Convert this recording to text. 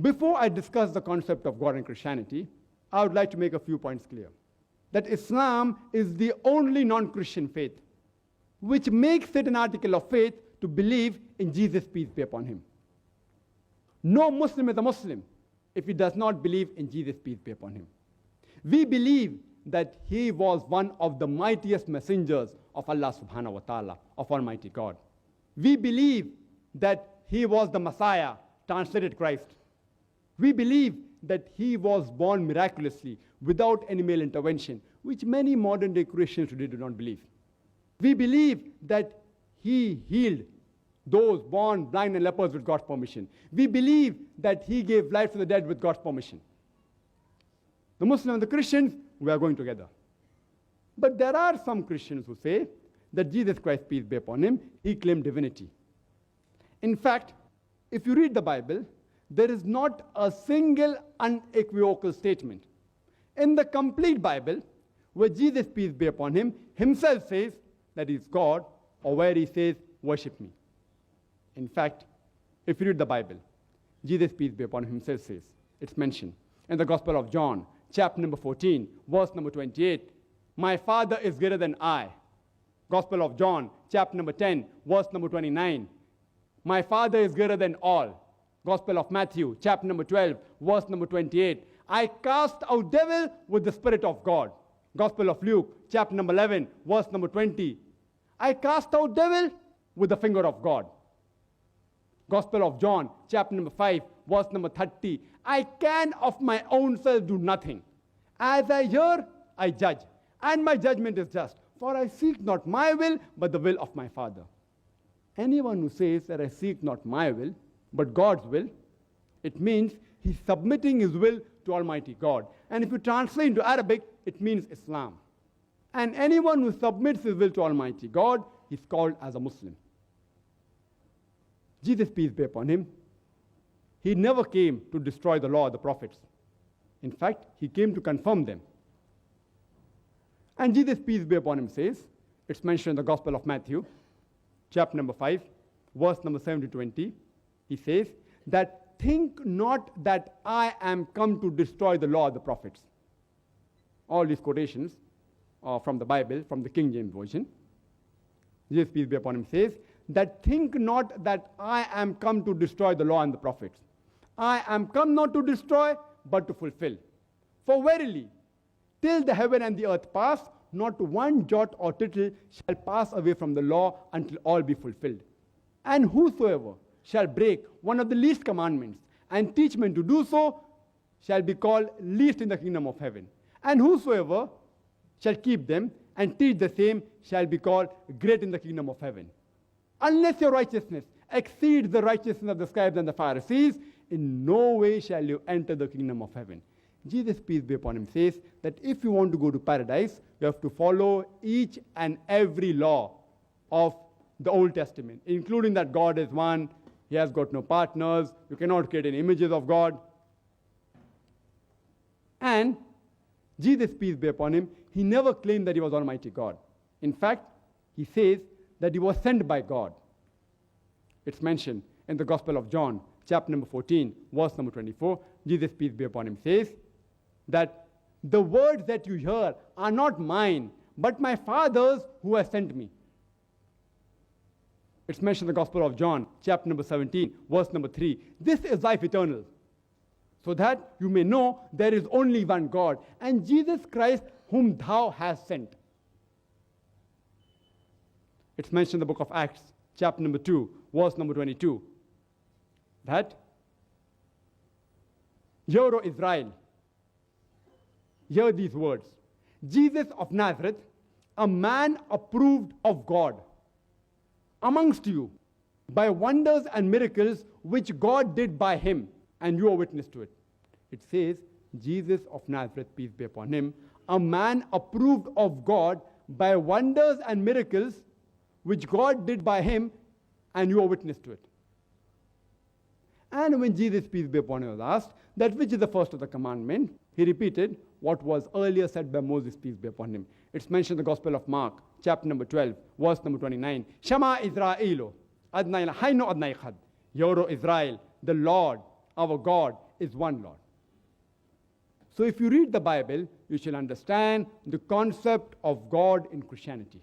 Before I discuss the concept of God and Christianity, I would like to make a few points clear. That Islam is the only non-Christian faith which makes it an article of faith to believe in Jesus, peace be upon him. No Muslim is a Muslim if he does not believe in Jesus, peace be upon him. We believe that he was one of the mightiest messengers of Allah subhanahu wa ta'ala, of Almighty God. We believe that he was the Messiah, translated Christ. We believe that he was born miraculously without any male intervention, which many modern day Christians today do not believe. We believe that he healed those born blind and lepers with God's permission. We believe that he gave life to the dead with God's permission. The Muslims and the Christians, we are going together. But there are some Christians who say that Jesus Christ, peace be upon him, he claimed divinity. In fact, if you read the Bible, there is not a single unequivocal statement in the complete Bible where Jesus, peace be upon him, himself says that he is God, or where he says, worship me. In fact, if you read the Bible, Jesus, peace be upon him, himself says, it's mentioned in the Gospel of John, chapter number 14, verse number 28, my Father is greater than I. Gospel of John, chapter number 10, verse number 29, my Father is greater than all. Gospel of Matthew, chapter number 12, verse number 28, I cast out devil with the Spirit of God. Gospel of Luke, chapter number 11, verse number 20, I cast out devil with the finger of God. Gospel of John, chapter number 5, verse number 30, I can of my own self do nothing. As I hear, I judge, and my judgment is just. For I seek not my will, but the will of my Father. Anyone who says that I seek not my will, but God's will, it means he's submitting his will to Almighty God. And if you translate into Arabic, it means Islam. And anyone who submits his will to Almighty God is called as a Muslim. Jesus, peace be upon him, he never came to destroy the law of the prophets. In fact, he came to confirm them. And Jesus, peace be upon him, says, it's mentioned in the Gospel of Matthew, chapter number 5, verse number 7 to 20, he says that think not that I am come to destroy the law of the prophets. All these quotations are from the Bible, from the King James Version. Jesus, peace be upon him, says that think not that I am come to destroy the law and the prophets. I am come not to destroy, but to fulfill. For verily, till the heaven and the earth pass, not one jot or tittle shall pass away from the law until all be fulfilled. And whosoever shall break one of the least commandments and teach men to do so shall be called least in the kingdom of heaven. And whosoever shall keep them and teach the same shall be called great in the kingdom of heaven. Unless your righteousness exceeds the righteousness of the scribes and the Pharisees, in no way shall you enter the kingdom of heaven. Jesus, peace be upon him, says that if you want to go to paradise, you have to follow each and every law of the Old Testament, including that God is one, he has got no partners, you cannot create any images of God. And Jesus, peace be upon him, he never claimed that he was Almighty God. In fact, he says that he was sent by God. It's mentioned in the Gospel of John, chapter number 14, verse number 24. Jesus, peace be upon him, says that the words that you hear are not mine, but my Father's who has sent me. It's mentioned in the Gospel of John, chapter number 17, verse number 3. This is life eternal, so that you may know there is only one God, and Jesus Christ whom thou hast sent. It's mentioned in the book of Acts, chapter number 2, verse number 22, that, Hear, O Israel, hear these words. Jesus of Nazareth, a man approved of God amongst you by wonders and miracles which God did by him, and you are witness to it. It says, Jesus of Nazareth, peace be upon him, a man approved of God by wonders and miracles which God did by him, and you are witness to it. And when Jesus, peace be upon him, was asked that which is the first of the commandment, he repeated what was earlier said by Moses, peace be upon him. It's mentioned in the Gospel of Mark, chapter number 12, verse number 29. Shema Israelo, Adnai Lahaino Adnai Chad. Hear, O Israel, the Lord, our God, is one Lord. So if you read the Bible, you shall understand the concept of God in Christianity.